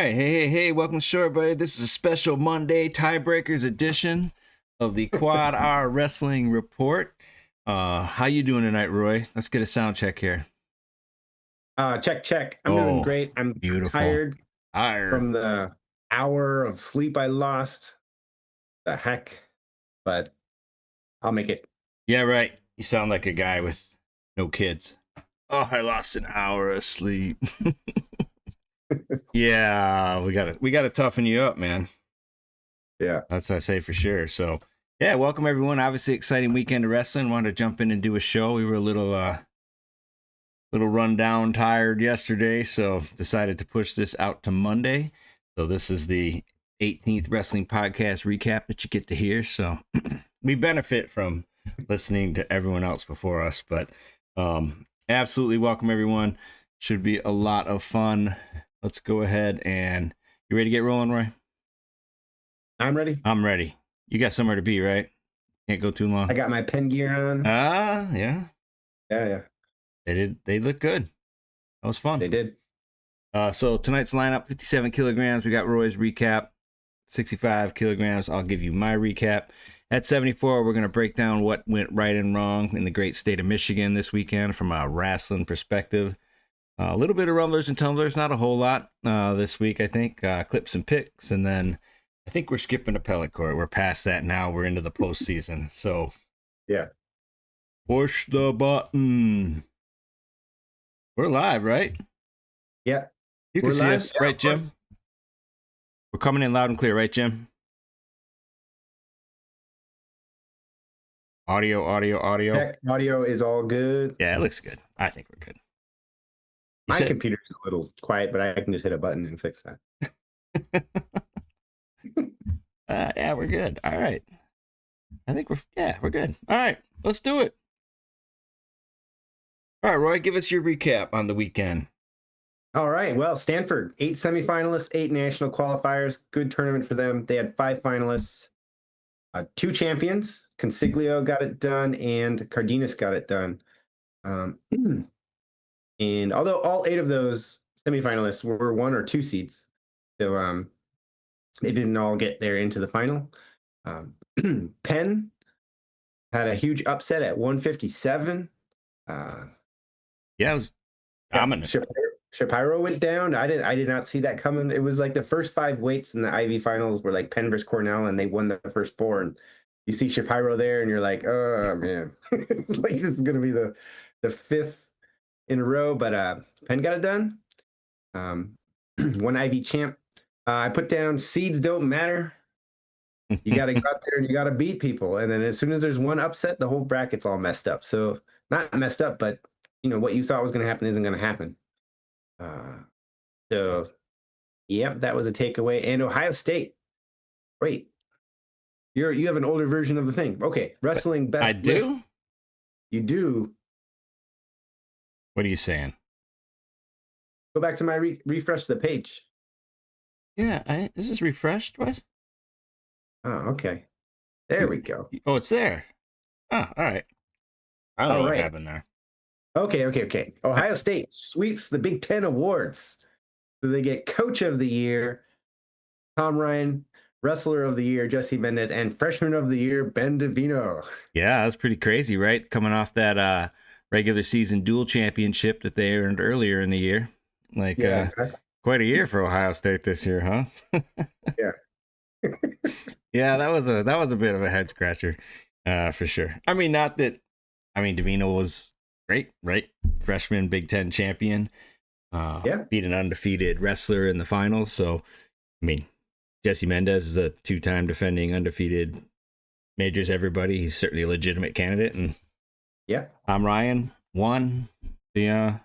right. Hey. Welcome to the show, everybody. This is a special Monday Tiebreakers edition of the QuadR Wrestling Report. How you doing tonight, Roy? Let's get a sound check here. Check. I'm doing great. I'm beautiful. tired from the hour of sleep I lost. The heck, but I'll make it. Yeah, right. You sound like a guy with no kids. Oh, I lost an hour of sleep. Yeah, we gotta toughen you up, man. Yeah, that's what I say for sure. So, yeah, welcome everyone. Obviously, exciting weekend of wrestling. Wanted to jump in and do a show. We were a little run down, tired yesterday, so decided to push this out to Monday. So this is the 18th wrestling podcast recap that you get to hear. So we benefit from listening to everyone else before us, but absolutely welcome everyone. Should be a lot of fun. Let's go ahead and you ready to get rolling, Roy? I'm ready. I'm ready. You got somewhere to be, right? Can't go too long. I got my pen gear on. Yeah. They look good. That was fun. They did. So tonight's lineup, 57 kilograms. We got Roy's recap. 65 kilograms. I'll give you my recap. At 74, we're going to break down what went right and wrong in the great state of Michigan this weekend from a wrestling perspective. A little bit of rumblers and tumblers, not a whole lot this week, I think. Clips and picks, and then I think we're skipping appellate court. We're past that now. We're into the postseason. So, yeah. Push the button. We're live, right? Yeah. You can see us, right, Jim? We're coming in loud and clear, right, Jim? Audio. Audio is all good. Yeah, it looks good. I think we're good. My computer's a little quiet, but I can just hit a button and fix that. Yeah, we're good. All right. I think we're good. All right, let's do it. All right, Roy, give us your recap on the weekend. All right. Well, Stanford, 8 semifinalists, 8 national qualifiers. Good tournament for them. They had 5 finalists, 2 champions. Consiglio got it done, and Cardenas got it done. And although all 8 of those semifinalists were 1 or 2 seeds, so they didn't all get there into the final. Penn had a huge upset at 157. It was dominant. Shapiro went down. I did not see that coming. It was like the first 5 weights in the Ivy finals were like Penn versus Cornell, and they won the first 4. And you see Shapiro there, and you're like, oh man, like it's gonna be the 5th in a row. But Penn got it done. 1 Ivy champ. I put down seeds don't matter. You got to go out there and you got to beat people. And then as soon as there's one upset, the whole bracket's all messed up. So not messed up, but what you thought was going to happen isn't going to happen. So, yep, that was a takeaway. And Ohio State. Wait, you have an older version of the thing. Okay, wrestling best. I do. List. You do. What are you saying? Go back to my refresh the page. Yeah, this is refreshed. What? Oh, okay. There we go. Oh, it's there. Oh, all right. I don't know what happened there. Okay. Ohio State sweeps the Big Ten awards. So they get Coach of the Year, Tom Ryan, Wrestler of the Year, Jesse Mendez, and Freshman of the Year, Ben DeVino. Yeah, that's pretty crazy, right? Coming off that regular season dual championship that they earned earlier in the year. Like, exactly. Quite a year for Ohio State this year, huh? Yeah. Yeah, that was a bit of a head scratcher, for sure. I mean, DeVino was great, right? Freshman Big Ten champion. Beat an undefeated wrestler in the finals. So, I mean, Jesse Mendez is a 2-time defending undefeated majors everybody. He's certainly a legitimate candidate. And Tom Ryan won the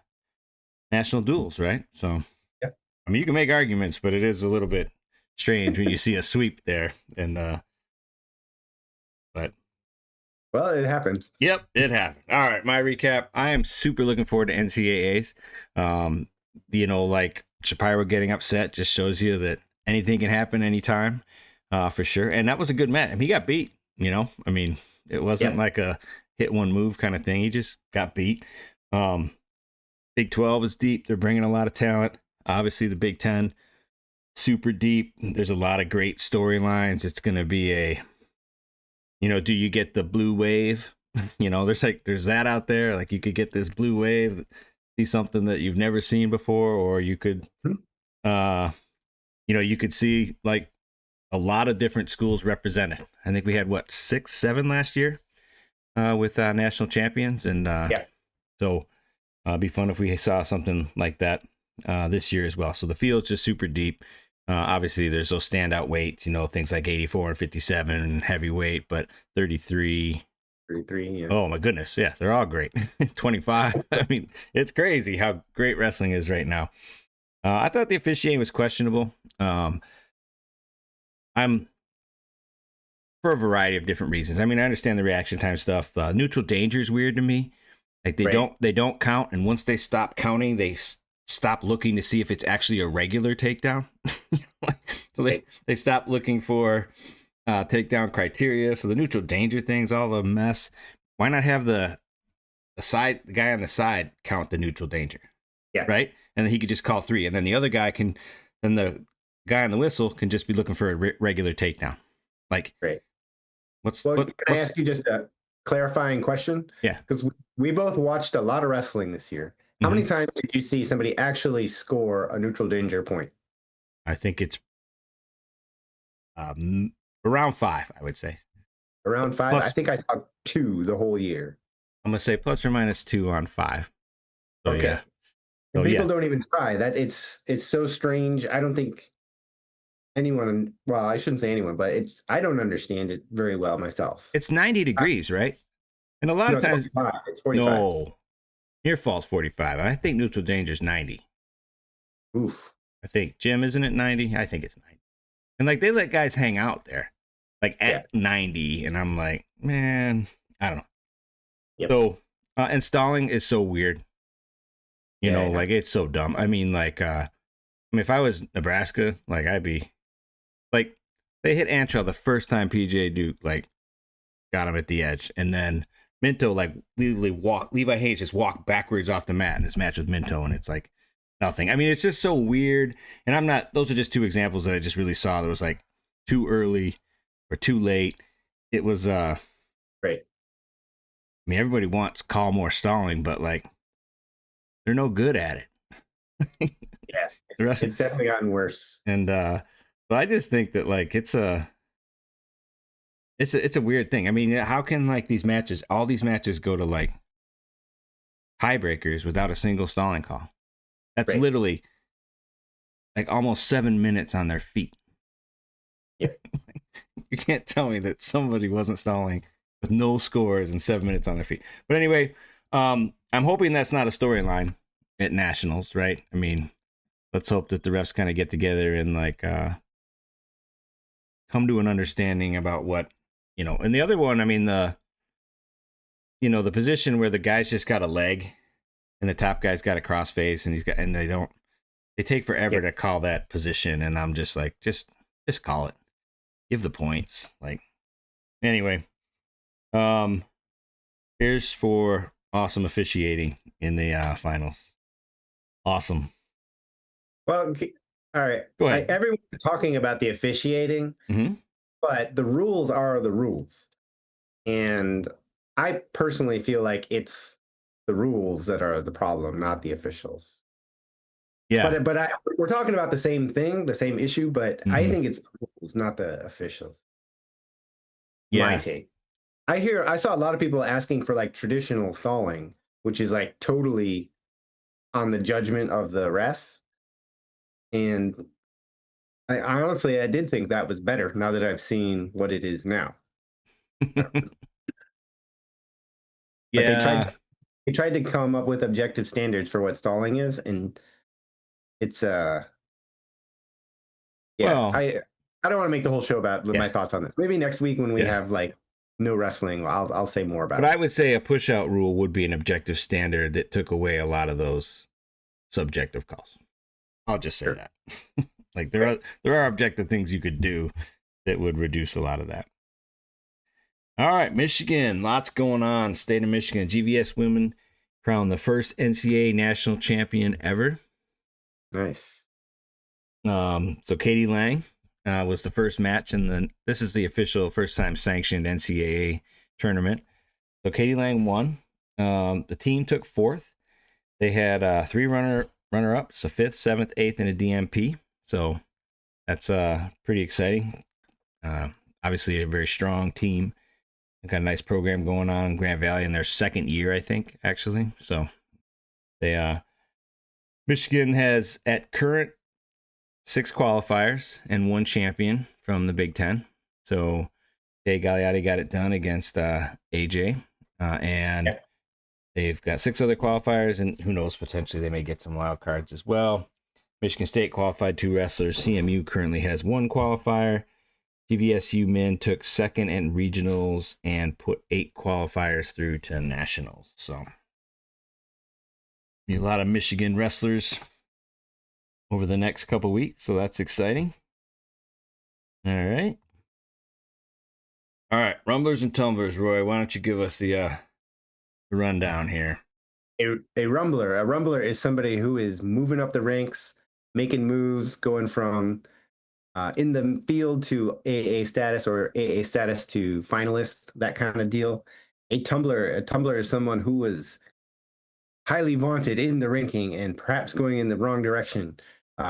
national duels, right? So, I mean, you can make arguments, but it is a little bit strange when you see a sweep there. And well, it happened. Yep, it happened. All right, my recap. I am super looking forward to NCAAs. Like Shapiro getting upset just shows you that anything can happen anytime, for sure. And that was a good match. I mean, he got beat. I mean, it wasn't like a hit one move kind of thing. He just got beat. Big 12 is deep. They're bringing a lot of talent. Obviously, the Big Ten super deep. There's a lot of great storylines. It's going to be a, do you get the blue wave? There's that out there. Like you could get this blue wave, see something that you've never seen before, or you could, you could see like a lot of different schools represented. I think we had 6, 7 last year with national champions, and so it'd be fun if we saw something like that this year as well. So the field's just super deep. Obviously, there's those standout weights, things like 84 and 57 and heavyweight, but 33. 33, yeah. Oh, my goodness. Yeah, they're all great. 25. I mean, it's crazy how great wrestling is right now. I thought the officiating was questionable. I'm for a variety of different reasons. I mean, I understand the reaction time stuff. Neutral danger is weird to me. Like they don't count, and once they stop counting, they stop looking to see if it's actually a regular takedown. So they stop looking for takedown criteria. So the neutral danger thing's all a mess. Why not have the guy on the side count the neutral danger? Yeah. Right? And then he could just call 3, and then the other guy then the guy on the whistle can just be looking for a regular takedown. Like, right. Can I ask you just a clarifying question? Yeah. Because we both watched a lot of wrestling this year. How many times did you see somebody actually score a neutral danger point? I think it's around 5, I would say. Around 5? I think I saw 2 the whole year. I'm going to say plus or minus 2 on 5. So, okay. Yeah. So, people don't even try. That it's so strange. I don't think anyone, well, I shouldn't say anyone, but I don't understand it very well myself. It's 90 degrees, right? And a lot of times, it's 45. No, near fall's 45. I think neutral danger is 90. Oof. I think, Jim, isn't it 90? I think it's 90. And like they let guys hang out there, like at 90, and I'm like, man, I don't know. Yep. So, and stalling is so weird. Like it's so dumb. I mean, like, if I was Nebraska, like I'd be like, they hit Antrell the first time PJ Duke like got him at the edge, and then Minto like literally Levi Hayes just walked backwards off the mat in this match with Minto, and it's like nothing. I mean, it's just so weird. And those are just 2 examples that I just really saw that was like too early or too late. It was right. I mean, everybody wants call more stalling, but like they're no good at it. Yeah, it's definitely gotten worse. And but I just think that like it's a weird thing. I mean, how can like all these matches go to like tiebreakers without a single stalling call? That's literally like almost 7 minutes on their feet. Yeah. You can't tell me that somebody wasn't stalling with no scores and 7 minutes on their feet. But anyway, I'm hoping that's not a storyline at Nationals, right? I mean, let's hope that the refs kind of get together and like come to an understanding about what, and the other one, I mean, the position where the guy's just got a leg and the top guy's got a crossface and they take forever to call that position. And I'm just like, just call it, give the points. Like, anyway, here's for awesome officiating in the finals. Awesome. Well, all right. Go ahead. Everyone's talking about the officiating, but the rules are the rules. And I personally feel like it's the rules that are the problem, not the officials. Yeah. But we're talking about the same thing, the same issue, but I think it's the rules, not the officials. Yeah. My take. I saw a lot of people asking for like traditional stalling, which is like totally on the judgment of the ref. And I honestly, I did think that was better now that I've seen what it is now. Yeah. They tried to come up with objective standards for what stalling is, and it's well, I don't want to make the whole show about my thoughts on this. Maybe next week when we have like no wrestling, I'll say more about it. But I would say a push out rule would be an objective standard that took away a lot of those subjective calls. I'll just say that. Like there are objective things you could do that would reduce a lot of that. All right, Michigan, lots going on. State of Michigan, GVS women crowned the first NCAA national champion ever. Nice. So Katie Lang was the first match, and this is the official first time sanctioned NCAA tournament. So Katie Lang won. The team took fourth. They had three runner ups, a fifth, seventh, eighth, and a DMP. So that's pretty exciting. Obviously, a very strong team. They've got a nice program going on in Grand Valley in their second year, I think, actually. So they Michigan has at current 6 qualifiers and 1 champion from the Big Ten. So Jay Gagliotti got it done against AJ, and they've got 6 other qualifiers, and who knows, potentially they may get some wild cards as well. Michigan State qualified 2 wrestlers. CMU currently has 1 qualifier. TVSU men took second in regionals and put 8 qualifiers through to nationals. So a lot of Michigan wrestlers over the next couple weeks, so that's exciting. All right. Rumblers and tumblers, Roy. Why don't you give us the rundown here? A rumbler is somebody who is moving up the ranks, making moves, going from in the field to AA status or AA status to finalist, that kind of deal. A tumbler is someone who was highly vaunted in the ranking and perhaps going in the wrong direction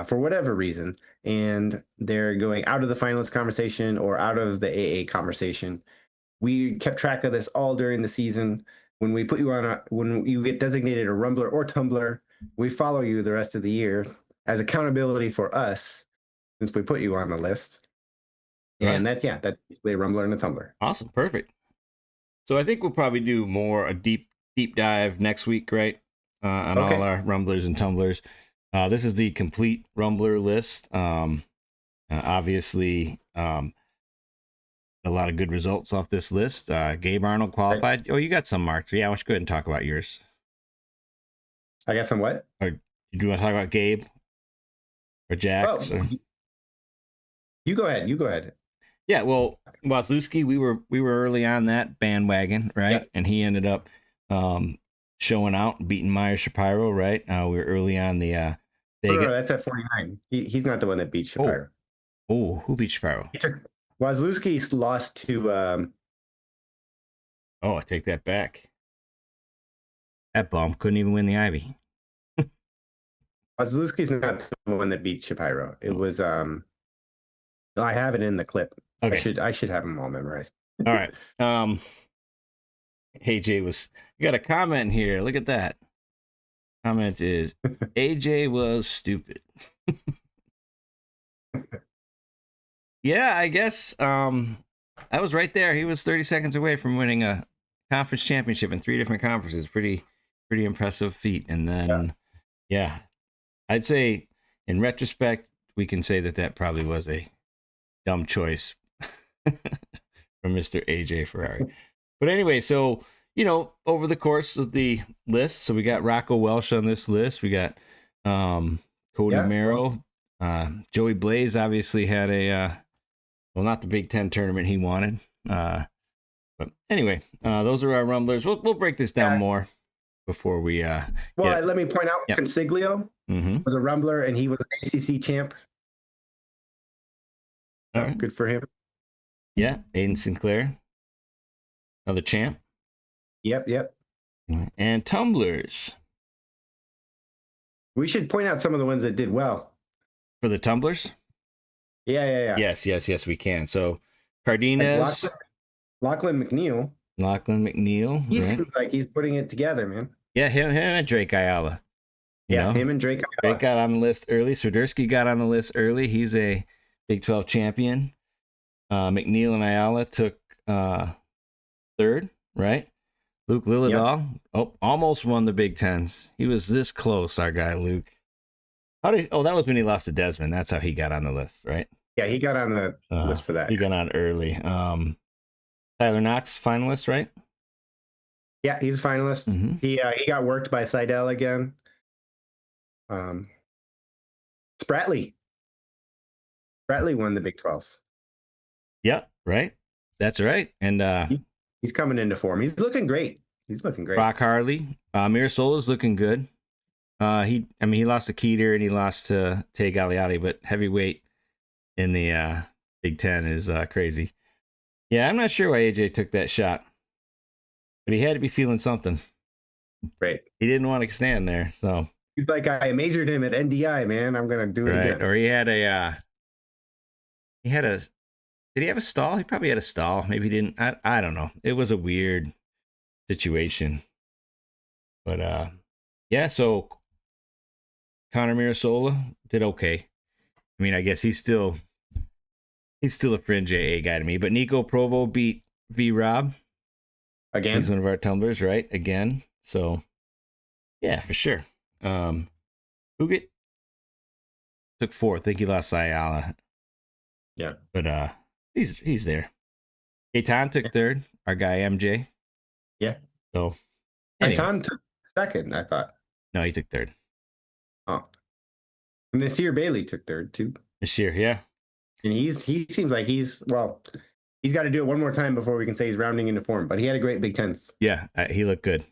for whatever reason, and they're going out of the finalist conversation or out of the AA conversation. We kept track of this all during the season. When we put you on when you get designated a rumbler or tumbler, we follow you the rest of the year as accountability for us, since we put you on the list. And that's basically a rumbler and a tumbler. Awesome, perfect. So I think we'll probably do a deep dive next week, right? On all our rumblers and tumblers. This is the complete rumbler list. Obviously, a lot of good results off this list. Gabe Arnold qualified. Right. Oh, you got some marks. Yeah, why don't you go ahead and talk about yours? I got some what? Or do you want to talk about Gabe or Jax? Oh, you go ahead. You go ahead. Yeah, well, Wazlewski, we were early on that bandwagon, right? Yep. And he ended up showing out, beating Meyer Shapiro, right? We were early on the No, that's at 49. He's not the one that beat Shapiro. Oh, who beat Shapiro? Wazlewski lost to I take that back. That bum couldn't even win the Ivy. Wazlewski's not the one that beat Shapiro. It was I have it in the clip. Okay. I should have them all memorized. All right. AJ you got a comment here. Look at that. Comment is AJ was stupid. Yeah, I guess I was right there. He was 30 seconds away from winning a conference championship in 3 different conferences. Pretty impressive feat. And then yeah, I'd say in retrospect, we can say that probably was a dumb choice from Mr. AJ Ferrari. But anyway, so, over the course of the list, so we got Rocco Welsh on this list. We got Cody Merrill. Joey Blaze obviously had not the Big Ten tournament he wanted. But anyway, those are our rumblers. We'll break this down more before we let me point out Consiglio was a rumbler and he was an ACC champ. All right. Good for him. Yeah, Aiden Sinclair, another champ. Yep. And tumblers. We should point out some of the ones that did well. For the tumblers? Yeah. Yes, we can. So, Cardenas. Like Lachlan McNeil. He seems like he's putting it together, man. Yeah, him and Drake Ayala. Him and Drake Ayala. Drake got on the list early. Swiderski got on the list early. He's a Big 12 champion. McNeil and Ayala took third, right? Luke Lillidahl, almost won the Big Tens. He was this close, our guy Luke. That was when he lost to Desmond. That's how he got on the list, right? Yeah, he got on the list for that. He got on early. Tyler Knox, finalist, right? Yeah, he's a finalist. Mm-hmm. He got worked by Seidel again. Spratley won the Big 12s. Yeah, right. That's right. And he's coming into form. He's looking great. Brock Harley. Mirasola's looking good. He lost to Keeter and he lost to Tay Galeotti, but heavyweight in the Big Ten is crazy. Yeah, I'm not sure why AJ took that shot, but he had to be feeling something. Right. He didn't want to stand there, so. He's like, I majored him at NDI, man. I'm gonna do it again. Or he had a did he have a stall? He probably had a stall. Maybe he didn't. I don't know. It was a weird situation. But yeah, so Connor Mirasola did okay. I mean, I guess he's still a fringe AA guy to me. But Nico Provo beat V Rob. Again. He's one of our tumblers, right? Again. So yeah, for sure. Huget took fourth. I think he lost Ayala. Yeah. But he's there. Eitan took third. Our guy MJ. Yeah. So anyway. Eitan took second, I thought. No, he took third. Oh. And Nasir Bailey took third too. Nasir, yeah. And he seems like he's got to do it one more time before we can say he's rounding into form. But he had a great Big Tenth. Yeah, he looked good.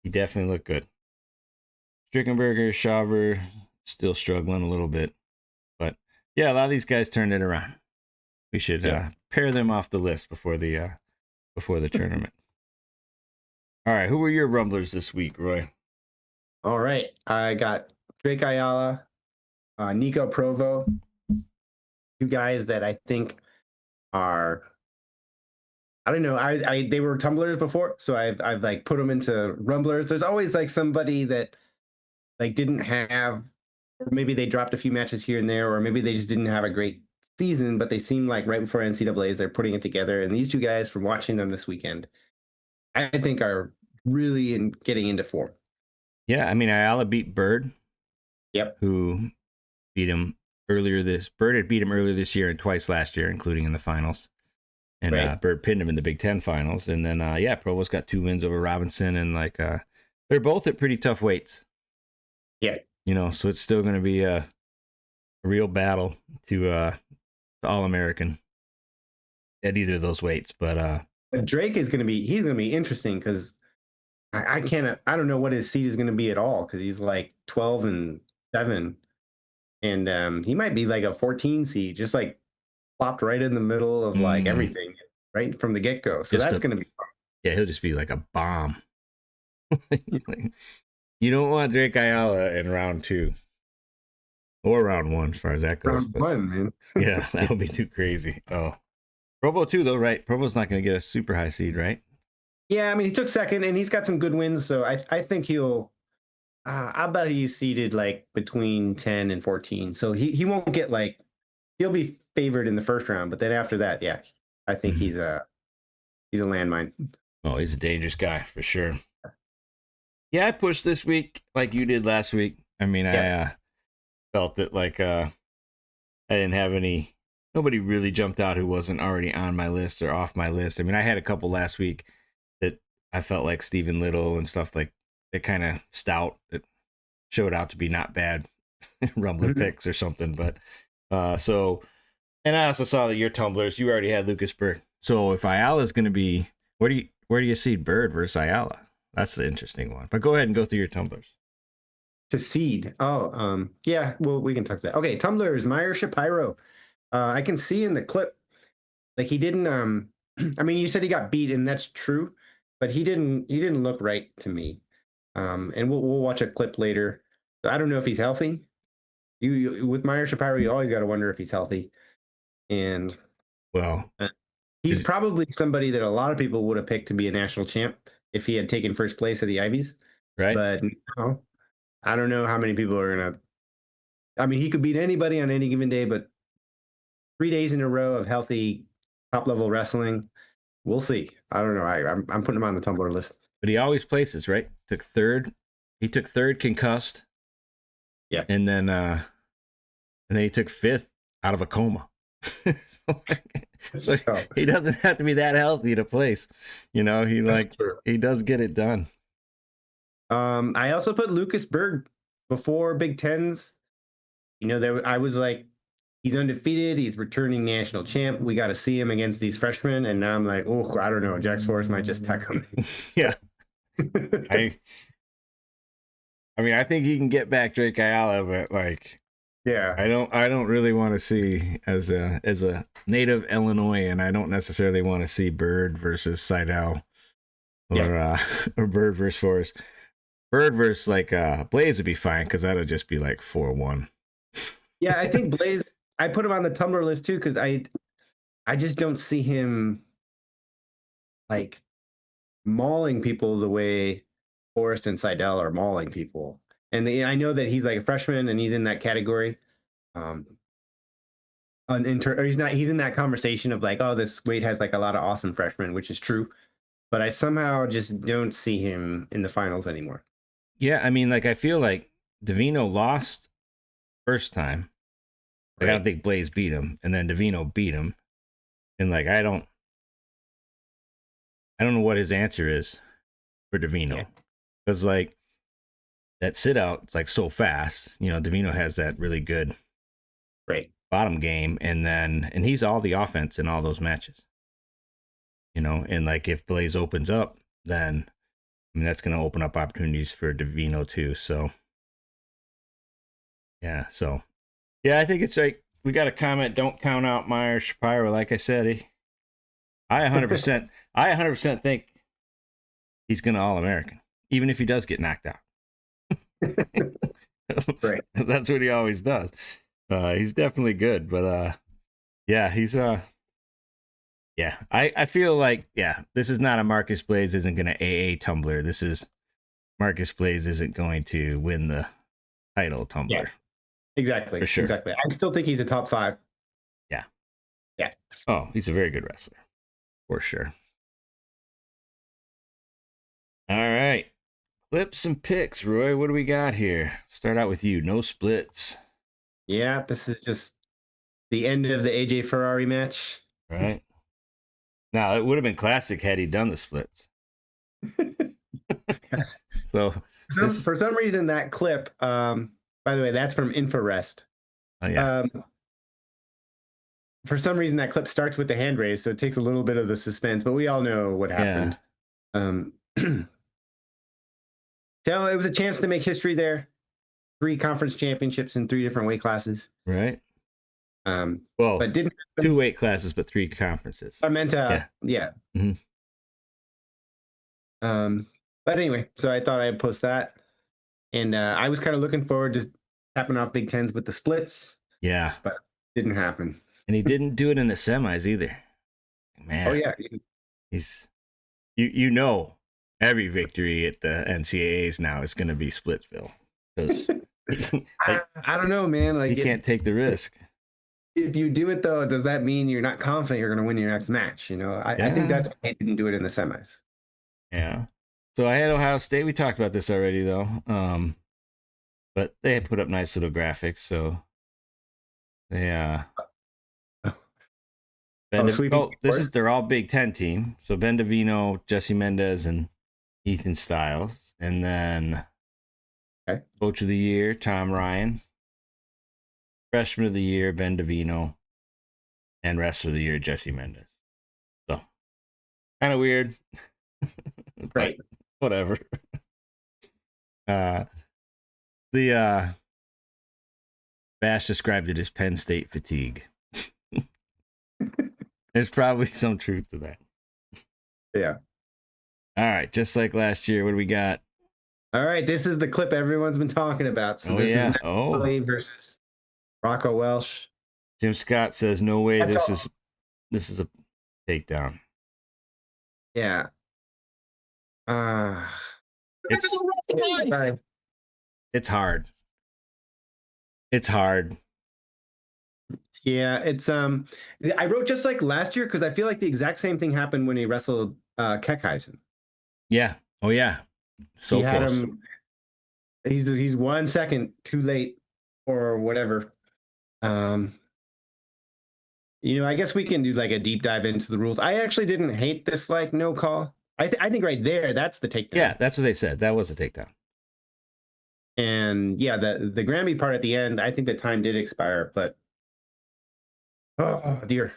He definitely looked good. Strickenberger, Schauber, still struggling a little bit. But yeah, a lot of these guys turned it around. We should pair them off the list before the tournament. All right, who were your rumblers this week, Roy? All right, I got Drake Ayala, Nico Provo, two guys that I think are, I don't know, they were tumblers before, so I've like put them into rumblers. There's always like somebody that like didn't have, or maybe they dropped a few matches here and there, or maybe they just didn't have a great season, but they seem like right before NCAAs they're putting it together. And these two guys, from watching them this weekend, I think are really getting into form. Yeah, I mean, Ayala beat Bird. Yep. Who beat him earlier Bird had beat him earlier this year and twice last year, including in the finals. And right. Bird pinned him in the Big Ten finals. And then, Provo's got 2 wins over Robinson. And, they're both at pretty tough weights. Yeah. So it's still going to be a real battle to the All-American at either of those weights. But Drake is going to be interesting because I don't know what his seed is going to be at all, because he's like 12-7. And he might be like a 14 seed, just like plopped right in the middle of like everything right from the get-go. So that's going to be fun. Yeah, he'll just be like a bomb. You don't want Drake Ayala in round 2 or round 1 as far as that goes. Round 1, man. Yeah, that would be too crazy. Oh, Provo too, though, right? Provo's not going to get a super high seed, right? Yeah, I mean, he took second and he's got some good wins. So I think he'll, I bet he's seeded like between 10 and 14. So he won't get like, he'll be favored in the first round. But then after that, yeah, I think he's a landmine. Oh, he's a dangerous guy for sure. Yeah, I pushed this week like you did last week. I mean, I felt that like I didn't have nobody really jumped out who wasn't already on my list or off my list. I mean, I had a couple last week that I felt like Stephen Little and stuff like that, kind of stout, that showed out to be not bad rumbler picks or something. But and I also saw that your tumblers, you already had Lucas Bird. So if Ayala's going to be, where do you see Bird versus Ayala? That's the interesting one. But go ahead and go through your tumblers. To seed. Oh, yeah, well, we can talk that. Okay, tumblers, Meyer Shapiro. I can see in the clip, like he didn't, I mean, you said he got beat, and that's true, but he didn't look right to me. And we'll watch a clip later. I don't know if he's healthy. You with Meyer Shapiro, you always got to wonder if he's healthy. And well, he's probably somebody that a lot of people would have picked to be a national champ if he had taken first place at the Ivies. Right. But no, I don't know how many people are going to. I mean, he could beat anybody on any given day, but 3 days in a row of healthy top level wrestling, we'll see. I don't know. I'm putting him on the Tumblr list. But he always places, right? Took third. He took third concussed. Yeah. And then he took fifth out of a coma. so he doesn't have to be that healthy to place. He does get it done. I also put Lucas Berg before Big Tens. I was like, he's undefeated. He's returning national champ. We got to see him against these freshmen. And now I'm like, oh, I don't know. Jack Forrest might just tech him. Yeah. I I mean, I think he can get back Drake Ayala, but like, Yeah. I don't really want to see as a native Illinoisan. I don't necessarily want to see Bird versus Seidel Yeah. or or Bird versus Forrest. Bird versus like Blaze would be fine because that'll just be like 4-1. Yeah, I think Blaze, I put him on the Tumblr list too because I just don't see him like mauling people the way Forrest and Seidel are mauling people. And I know that he's like a freshman and he's in that category. Um, or he's in that conversation of like, oh, this Wade has like a lot of awesome freshmen, which is true. But I somehow just don't see him in the finals anymore. Yeah, I mean, like I feel like Davino lost first time. Like I don't Right. think Blaze beat him, and then Davino beat him, and like I don't know what his answer is for Yeah. Davino because like that sit out, it's like so fast. You know, Davino has that really good Right. bottom game, and he's all the offense in all those matches. You know, and like if Blaze opens up, then I mean that's going to open up opportunities for Davino too. So yeah, I think it's like we got a comment. Don't count out Meyer Shapiro. Like I said, I 100%, I 100% think he's going to All American, even if he does get knocked out. Right. That's what he always does. He's definitely good, but yeah, he's yeah. I feel like this is not a Marcus Blaze isn't going to AA Tumbler. This is Marcus Blaze isn't going to win the title Yeah. Tumbler Exactly. for sure. Exactly. I still think he's a top 5. Yeah. Yeah. Oh, he's a very good wrestler for sure. All right. Clips and picks, Roy. What do we got here? Start out with you. No splits. Yeah. This is just the end of the AJ Ferrari match. Right. Now it would have been classic had he done the splits. Yes. So For some reason, that clip, by the way, that's from Infrarest. Oh yeah. For some reason, that clip starts with the hand raise, so it takes a little bit of the suspense, but we all know what happened. So it was a chance to make history there. 3 conference championships in 3 different weight classes. Right. Well, but didn't happen. 2 weight classes, but 3 conferences. I meant yeah. Mm-hmm. But anyway, so I thought I'd post that, and I was kind of looking forward to tapping off Big Tens with the splits. Yeah, but didn't happen. And he didn't do it in the semis either. Man. Oh yeah, he's you know every victory at the NCAAs now is going to be Splitsville because I don't know, man. Like you can't take the risk. If you do it though, does that mean you're not confident you're going to win your next match? You know, I think that's why they didn't do it in the semis. Yeah. So I had Ohio State. We talked about this already though. But they had put up nice little graphics, so they they're all Big Ten team. So Ben Davino, Jesse Mendez, and Ethan Styles. And then Coach of the Year, Tom Ryan. Freshman of the Year, Ben Davino. And Wrestler of the Year, Jesse Mendez. So kind of weird. Right. Whatever. The Bash described it as Penn State fatigue. There's probably some truth to that. Yeah. All right, just like last year, what do we got? All right, this is the clip everyone's been talking about. So this is Clay versus Rocco Welsh. Jim Scott says, "No way, this is a takedown." Yeah. It's hard. It's hard. Yeah, it's I wrote just like last year because I feel like the exact same thing happened when he wrestled Keckheisen. Yeah. Oh yeah. So he close. Had him, he's 1 second too late or whatever. You know, I guess we can do like a deep dive into the rules. I actually didn't hate this like no call. I think right there, that's the takedown. Yeah, that's what they said. That was a takedown. And yeah, the Grammy part at the end, I think the time did expire, but oh dear.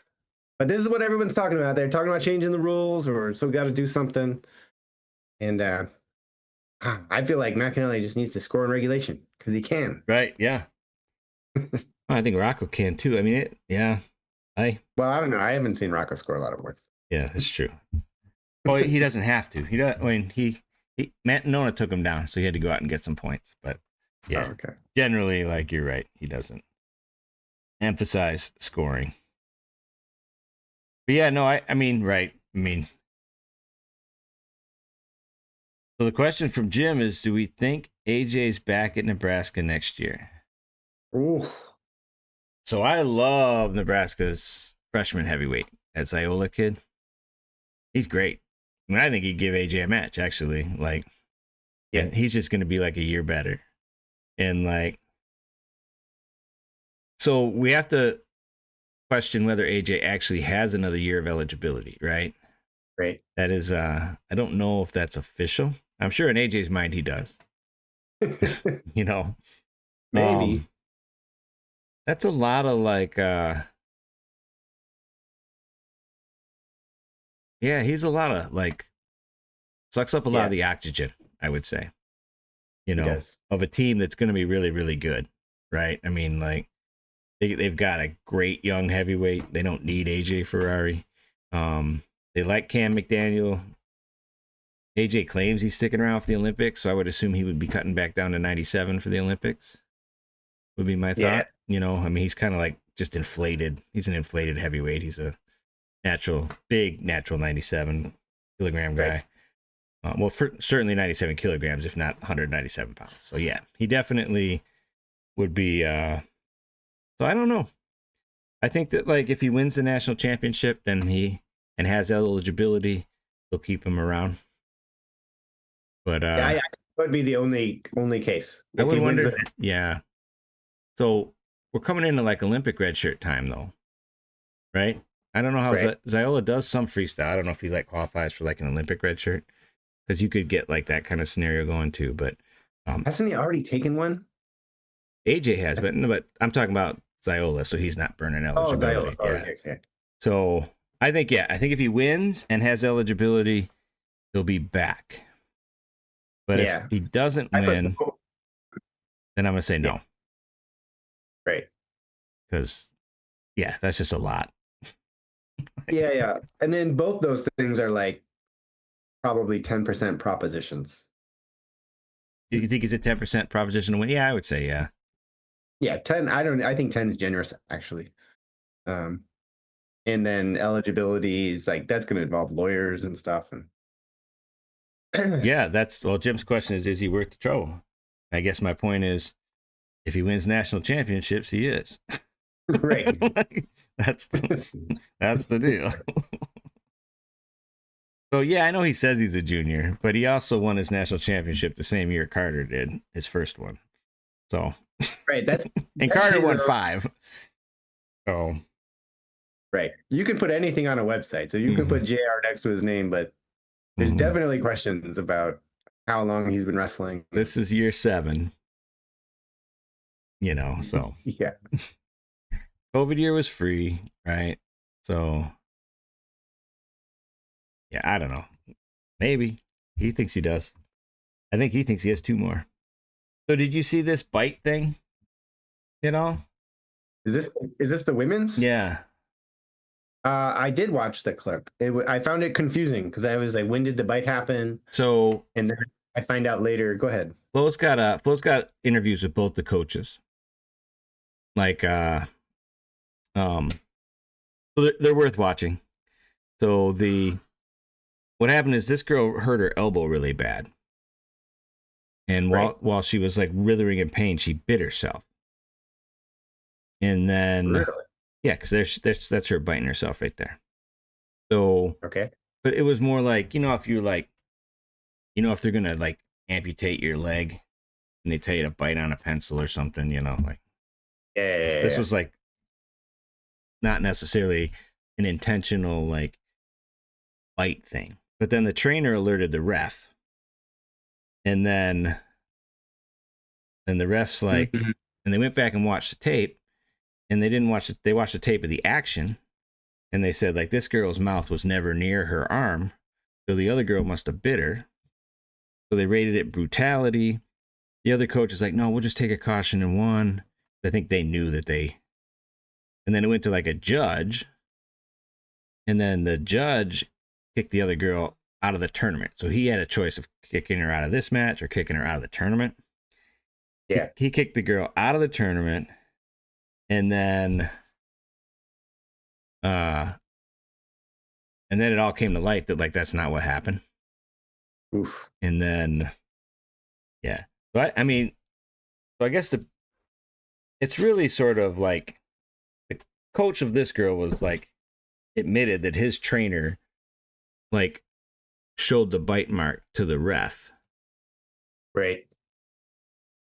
But this is what everyone's talking about. They're talking about changing the rules, or so we got to do something. And I feel like McAnally just needs to score in regulation because he can. Right? Yeah. I think Rocco can too. I mean, yeah. Well, I don't know. I haven't seen Rocco score a lot of points. Yeah, that's true. Oh, he doesn't have to. He does. I mean, Matt Nona took him down, so he had to go out and get some points. But yeah, okay. Generally, like you're right, he doesn't emphasize scoring. But yeah, no, I mean, right. I mean, so the question from Jim is: do we think AJ's back at Nebraska next year? Ooh. So I love Nebraska's freshman heavyweight, that Ziola kid. He's great. I mean, I think he'd give AJ a match, actually. Like, yeah, and he's just going to be like a year better. And like, so we have to question whether AJ actually has another year of eligibility, right? Right. That is, I don't know if that's official. I'm sure in AJ's mind he does. You know, maybe. That's a lot of like, yeah, he's a lot of like, sucks up a lot of the oxygen, I would say. You know, of a team that's going to be really, really good, right? I mean, like, they've got a great young heavyweight. They don't need AJ Ferrari. They like Cam McDaniel. AJ claims he's sticking around for the Olympics, so I would assume he would be cutting back down to 97 for the Olympics. Would be my thought. Yeah. You know, I mean, he's kind of like just inflated. He's an inflated heavyweight. He's a big natural 97 kilogram guy. Right. Certainly 97 kilograms, if not 197 pounds. So yeah, he definitely would be. So I don't know. I think that like if he wins the national championship, then and has eligibility, they'll keep him around. But that would be the only case. I would wonder. Yeah. So we're coming into like Olympic red shirt time though, right? I don't know how Ziola does some freestyle. I don't know if he like qualifies for like an Olympic red shirt because you could get like that kind of scenario going too. But hasn't he already taken one? AJ has, but I'm talking about Ziola, so he's not burning eligibility. Oh, Ziola. Okay. So I think if he wins and has eligibility, he'll be back. But if he doesn't win, then I'm gonna say no. Right. Because that's just a lot. Yeah. And then both those things are like probably 10% propositions. You think it's a 10% proposition to win? Yeah, I would say yeah. Yeah, 10. I think 10 is generous actually. And then eligibility is like that's going to involve lawyers and stuff. And yeah, Jim's question is he worth the trouble? I guess my point is, if he wins national championships, he is. Right. That's the deal. So yeah, I know he says he's a junior, but he also won his national championship the same year Carter did, his first one. So right, and Carter won 5. So right, you can put anything on a website, so you can put JR next to his name, but there's definitely questions about how long he's been wrestling. This is year 7. You know, so yeah. COVID year was free, right? So yeah, I don't know. Maybe he thinks he does. I think he thinks he has 2 more. So did you see this bite thing at all? Is this the women's? Yeah. I did watch the clip. I found it confusing because I was like, when did the bite happen? So and then I find out later. Go ahead. Flo's got interviews with both the coaches. Like so they're worth watching. So what happened is this girl hurt her elbow really bad. And while she was like writhing in pain, she bit herself. And then really? Yeah, because that's her biting herself right there. So okay. But it was more like, if you're like, if they're gonna like amputate your leg and they tell you to bite on a pencil or something, like this was like not necessarily an intentional like bite thing. But then the trainer alerted the ref. And then the ref's like, and they went back and watched the tape, and they didn't watch it. They watched the tape of the action, and they said like this girl's mouth was never near her arm, so the other girl must have bit her. So they rated it brutality. The other coach is like, no, we'll just take a caution in one. I think they knew that they. And then it went to like a judge. And then the judge kicked the other girl out of the tournament. So he had a choice of kicking her out of this match or kicking her out of the tournament. Yeah. He kicked the girl out of the tournament. And then it all came to light that like that's not what happened. Oof. And then yeah. But I mean, so I guess it's really sort of like the coach of this girl was like admitted that his trainer like showed the bite mark to the ref. Right.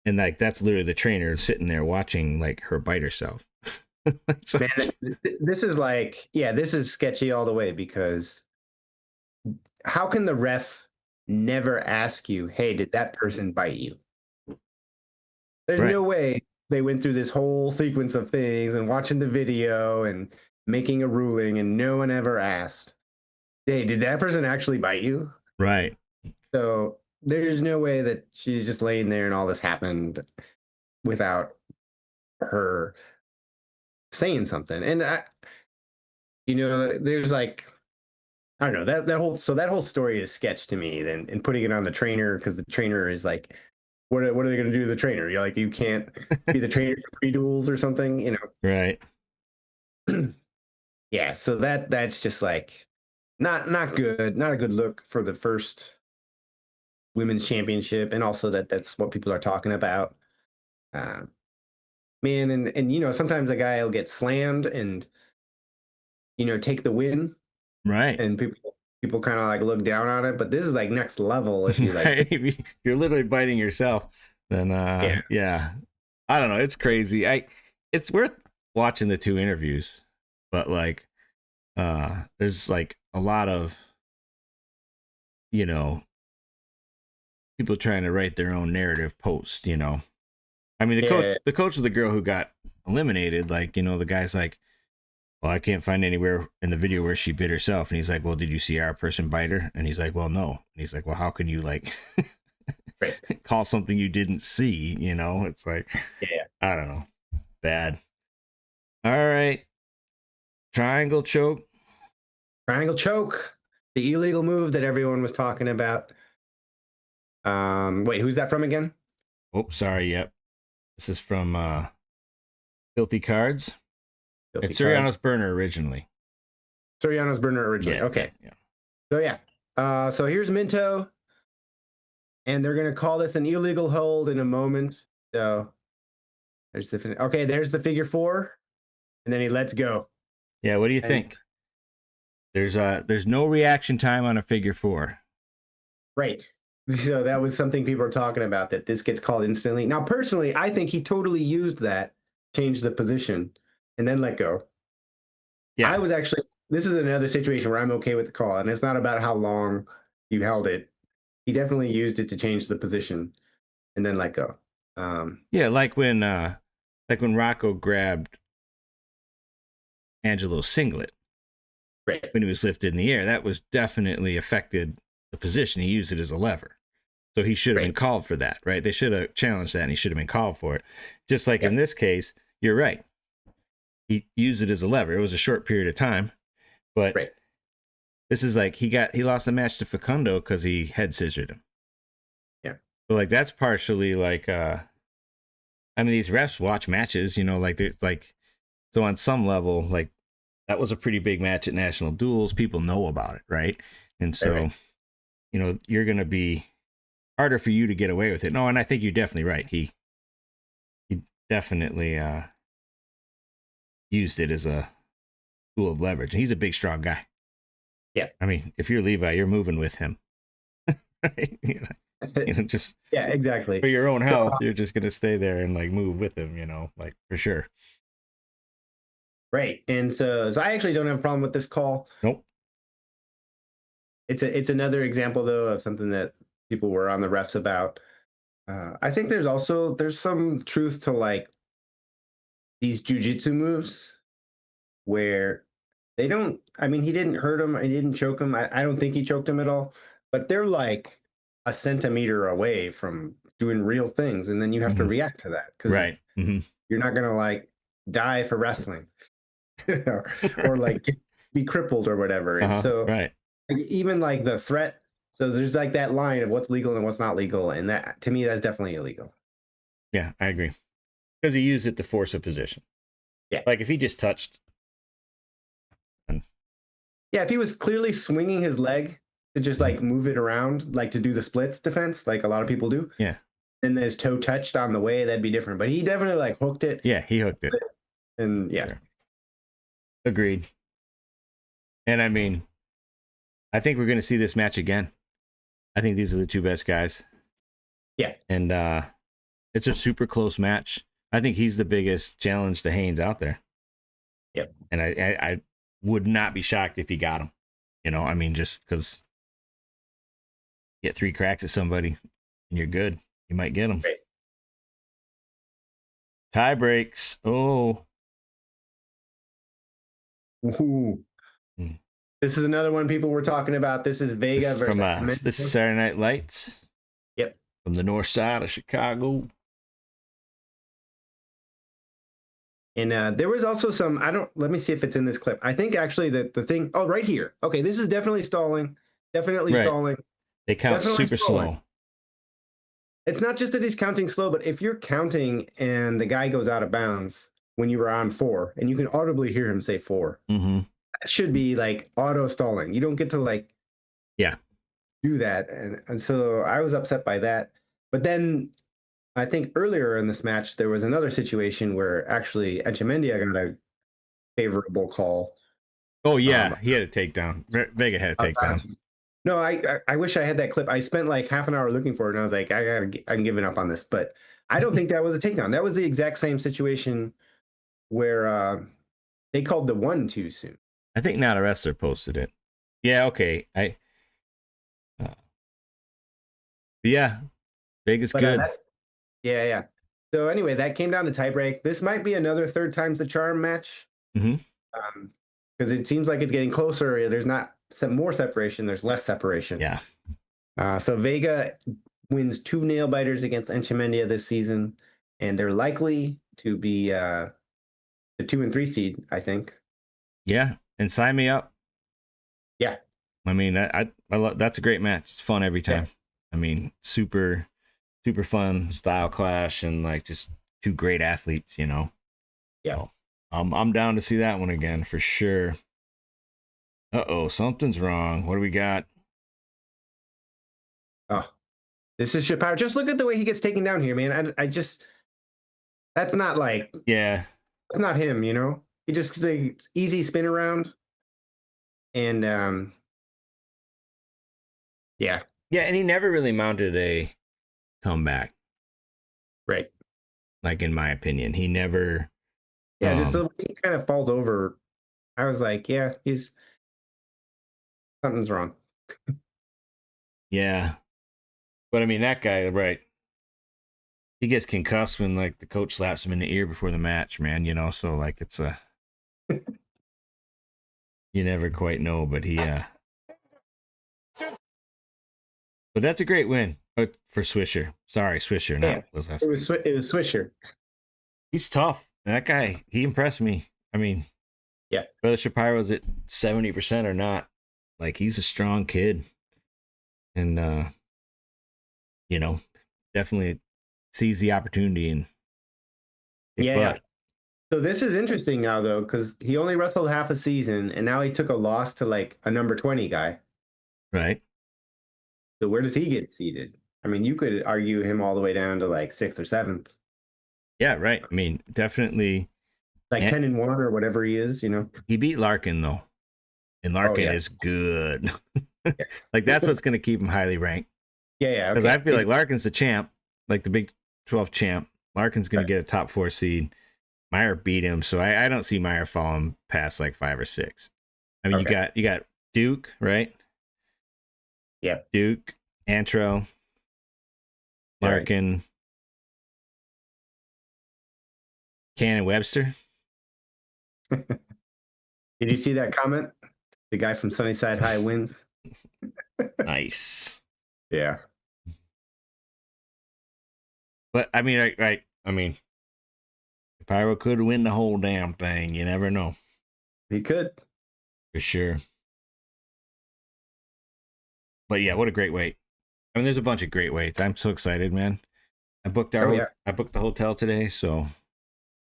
And like that's literally the trainer sitting there watching like her bite herself. So, Man, this is like, yeah, this is sketchy all the way, because how can the ref never ask you, hey, did that person bite you? There's right. no way they went through this whole sequence of things and watching the video and making a ruling, and no one ever asked, hey, did that person actually bite you? Right. So there's no way that she's just laying there and all this happened without her saying something. And there's like, I don't know, that whole story is sketch to me. Then, and putting it on the trainer, because the trainer is like, what are they going to do to the trainer? You're like, you can't be the trainer for pre-duels or something, Right. Yeah. So that's just like not good, not a good look for the first women's championship, and also that's what people are talking about. Uh, Man, and sometimes a guy will get slammed and take the win, Right. and people kind of like look down on it, but this is like next level. If you like, If you're literally biting yourself, then yeah. I don't know. It's crazy. It's worth watching the two interviews, but like there's like a lot of people trying to write their own narrative post. I mean, yeah, the coach of the girl who got eliminated, like, the guy's like, well, I can't find anywhere in the video where she bit herself. And he's like, well, did you see our person bite her? And he's like, well, no. And he's like, well, how can you like right. call something you didn't see? It's like, Yeah, I don't know. Bad. All right. Triangle choke. triangle choke, the illegal move that everyone was talking about. Wait, who's that from again? Oh, sorry. Yep. This is from Filthy Cards. Guilty It's Cards. Soriano's Burner originally. Soriano's burner originally. Yeah, Okay. Yeah. So yeah. So here's Minto, and they're gonna call this an illegal hold in a moment. So there's the figure four, and then he lets go. Yeah. What do you And think? There's no reaction time on a figure four. right. So that was something people were talking about, that this gets called instantly. Now, personally, I think he totally used that, changed the position, and then let go. Yeah. This is another situation where I'm okay with the call, and it's not about how long you held it. He definitely used it to change the position and then let go. Yeah, like when Rocco grabbed Angelo's singlet Right. when he was lifted in the air, that was definitely affected the position. He used it as a lever. So he should have been Right. called for that, right? They should have challenged that and he should have been called for it. Just like Yeah. in this case, you're right. He used it as a lever. It was a short period of time, but Right. this is like he lost the match to Facundo because he head scissored him. Yeah. So like that's partially like I mean these refs watch matches, like they're like, so on some level, like that was a pretty big match at National Duels. People know about it, right? And so, Right. you're going to be harder for you to get away with it. No, and I think you're definitely right. He definitely used it as a tool of leverage. And he's a big, strong guy. Yeah. I mean, if you're Levi, you're moving with him. Right? Just Yeah, exactly. for your own So, health, you're just going to stay there and like move with him, like for sure. right. And so I actually don't have a problem with this call. Nope. It's another example though of something that people were on the refs about. I think there's some truth to like these jujitsu moves where they don't. I mean, he didn't hurt him. He didn't choke him. I don't think he choked him at all. But they're like a centimeter away from doing real things, and then you have to react to that because Right. Mm-hmm. you're not gonna like die for wrestling or like be crippled or whatever. And so Right. like, even like the threat, so there's like that line of what's legal and what's not legal, and that to me that's definitely illegal. Yeah, I agree. Because he used it to force a position. Yeah. Like if he just touched. Yeah, if he was clearly swinging his leg to just like move it around, like to do the splits defense, like a lot of people do, Yeah. and his toe touched on the way, that'd be different. But he definitely like hooked it. Yeah, he hooked it. And yeah. Sure. Agreed. And I mean, I think we're going to see this match again. I think these are the two best guys. Yeah. And it's a super close match. I think he's the biggest challenge to Haynes out there. Yep. And I would not be shocked if he got him. You know, I mean, just because get 3 cracks at somebody and you're good, you might get them. Right. Tie breaks. Oh. Ooh. This is another one people were talking about. This is Vega This is versus from this is Saturday Night Lights. Yep. From the north side of Chicago. And there was also some, let me see if it's in this clip. I think actually that the thing, oh, right here. Okay, this is definitely stalling. Definitely Right. stalling. They count Definitely super stalling. slow. It's not just that he's counting slow, but if you're counting and the guy goes out of bounds when you were on 4, and you can audibly hear him say 4, that should be like auto stalling. You don't get to like do that. And so I was upset by that. But then I think earlier in this match, there was another situation where actually Enchimendia got a favorable call. Oh, yeah. He had a takedown. Vega had a takedown. No, I wish I had that clip. I spent like half an hour looking for it, and I was like, I'm giving up on this. But I don't think that was a takedown. That was the exact same situation where they called the 1 too soon. I think Not a Wrestler posted it. Yeah, okay. Yeah, Vega's good. Yeah. So anyway, that came down to tie breaks. This might be another third time's the charm match. Because it seems like it's getting closer. There's not more separation. There's less separation. Yeah. So Vega wins 2 nail biters against Enchimendia this season, and they're likely to be the 2 and 3 seed, I think. Yeah, and sign me up. Yeah. I mean, I love, that's a great match. It's fun every time. Yeah. I mean, super fun style clash and like just 2 great athletes, you know. Yeah. So, I'm down to see that one again for sure. Uh-oh, something's wrong. What do we got? Oh, this is Shapiro. Just look at the way he gets taken down here, man. I just, that's not like, that's not him, you know. He just like easy spin around, and yeah, and he never really mounted a comeback, right? Like in my opinion, he never. Yeah, just so he kind of falls over. I was like, yeah, something's wrong. Yeah, but I mean that guy, right? He gets concussed when like the coach slaps him in the ear before the match, man. You know, so like it's a you never quite know, but he but that's a great win for Swisher. Sorry, Swisher, not Liz. It was Swisher. He's tough. That guy, he impressed me. I mean, yeah, whether Shapiro's at 70% or not, like he's a strong kid, and you know, definitely sees the opportunity and yeah. So this is interesting now though, because he only wrestled half a season, and now he took a loss to like a number 20 guy. Right. So where does he get seated? I mean, you could argue him all the way down to like 6th or 7th. Yeah, right. I mean, definitely like 10-1 or whatever he is, you know. He beat Larkin though, and Larkin is good. Like that's what's going to keep him highly ranked. Yeah. Because I feel like Larkin's the champ, like the Big 12 champ. Larkin's going to get a top 4 seed. Meyer beat him, so I don't see Meyer falling past like 5 or 6. I mean, you got Duke, right? Yeah. Duke, Antro, Larkin, right. Cannon Webster. Did you see that comment? The guy from Sunnyside High wins. Nice. Yeah. But I mean, I mean, Pyro could win the whole damn thing. You never know. He could. For sure. But yeah, what a great weight. I mean, there's a bunch of great weights. I'm so excited, man. I booked I booked the hotel today, so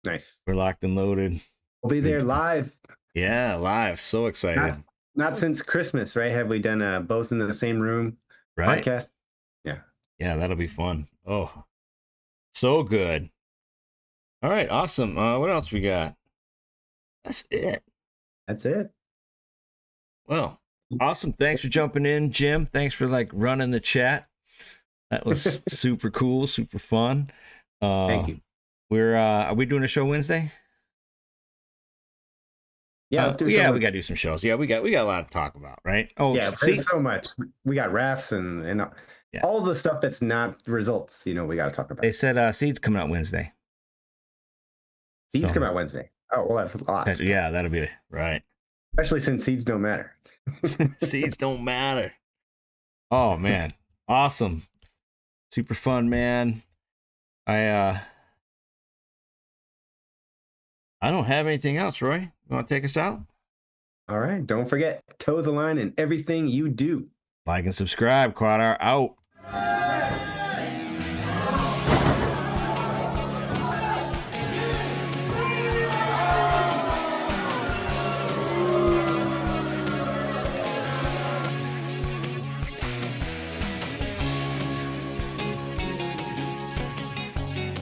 nice. we're locked and loaded. We'll be there live. Yeah, live. So excited. Not since Christmas, right? Have we done both in the same room podcast? Yeah. Yeah, that'll be fun. Oh, so good. All right, awesome. What else we got? That's it. That's it. Well, awesome. Thanks for jumping in, Jim. Thanks for like running the chat. That was super cool, super fun. Thank you. Are we doing a show Wednesday? Yeah, let's do we gotta do some shows. Yeah, we got a lot to talk about, right? Oh yeah, there's so much. We got rafts and all the stuff that's not results, we got to talk about. They said Seeds coming out Wednesday. Seeds come out Wednesday. Oh, well, that's a lot. Yeah, that'll be right. Especially since seeds don't matter. Seeds don't matter. Oh man. Awesome. Super fun, man. I don't have anything else, Roy. You want to take us out? All right. Don't forget, toe the line in everything you do. Like and subscribe. QuadR out.